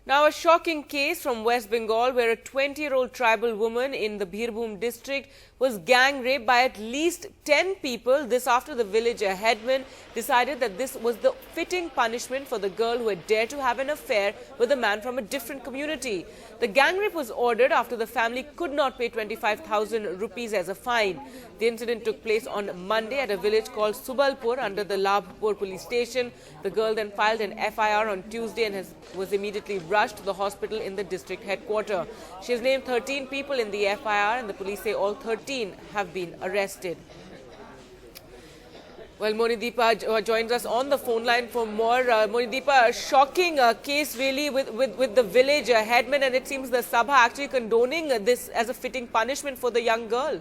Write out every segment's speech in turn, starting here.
Now, a shocking case from West Bengal where a 20-year-old tribal woman in the Birbhum district was gang raped by at least 10 people. This after the village headman decided that this was the fitting punishment for the girl who had dared to have an affair with a man from a different community. The gang rape was ordered after the family could not pay 25,000 rupees as a fine. The incident took place on Monday at a village called Subalpur under the Labhpur police station. The girl then filed an FIR on Tuesday and was immediately rushed to the hospital in the district headquarters. She has named 13 people in the FIR and the police say all 13 have been arrested. Well, Monideepa joins us on the phone line for more. Monideepa, a shocking case really with the village headman, and it seems the Sabha actually condoning this as a fitting punishment for the young girl.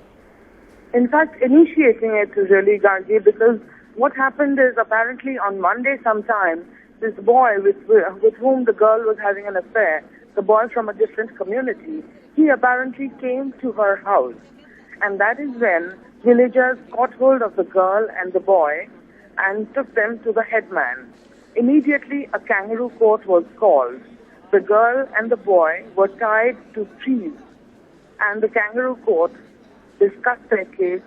In fact, initiating it really, Gargi, because what happened is apparently on Monday sometime, this boy with whom the girl was having an affair, the boy from a different community, he apparently came to her house. And that is when villagers caught hold of the girl and the boy and took them to the headman. Immediately, a kangaroo court was called. The girl and the boy were tied to trees, and the kangaroo court discussed their case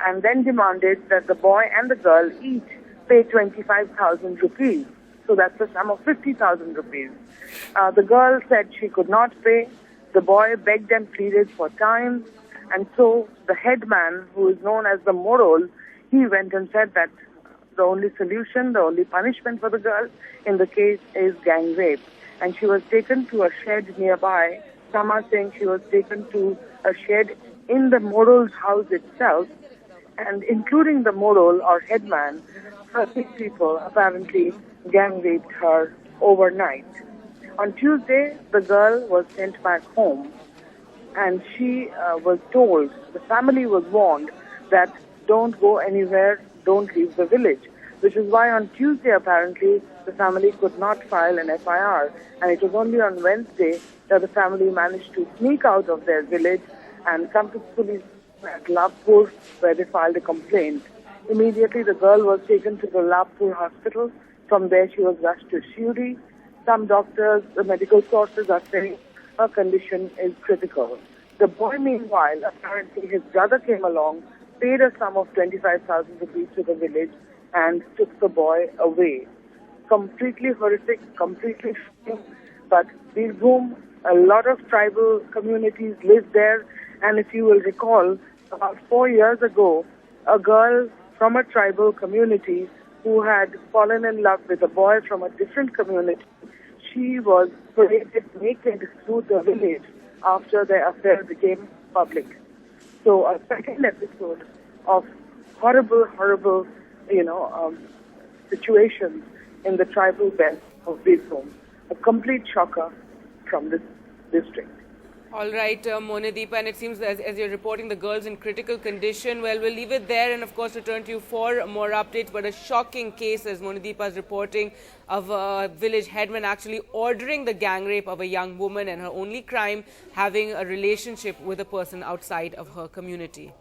and then demanded that the boy and the girl each pay 25,000 rupees. So that's a sum of 50,000 rupees. The girl said she could not pay. The boy begged and pleaded for time. And so the headman, who is known as the Morol, he went and said that the only solution, the only punishment for the girl in the case is gang rape. And she was taken to a shed nearby. Some are saying she was taken to a shed in the Morol's house itself. And including the Morol or headman, 30 people apparently gang raped her overnight. On Tuesday, the girl was sent back home. And she was told, the family was warned that don't go anywhere, don't leave the village. Which is why on Tuesday, apparently, the family could not file an FIR. And it was only on Wednesday that the family managed to sneak out of their village and come to police at Labhpur, where they filed a complaint. Immediately, the girl was taken to the Labhpur hospital. From there, she was rushed to Shuri. Some doctors, the medical sources are saying her condition is critical. The boy, meanwhile, apparently his brother came along, paid a sum of 25,000 rupees to the village and took the boy away. Completely horrific, completely shocking. But Birbhum, a lot of tribal communities live there. And if you will recall, about 4 years ago, a girl from a tribal community who had fallen in love with a boy from a different community, she was paraded naked through the village after their affair became public. So a second episode of horrible, situations in the tribal belt of Birbhum. A complete shocker from this district. All right, Monideepa, and it seems as you're reporting the girl's in critical condition. Well, we'll leave it there and, of course, return to you for more updates. But a shocking case, as Monideepa is reporting, of a village headman actually ordering the gang rape of a young woman and her only crime having a relationship with a person outside of her community.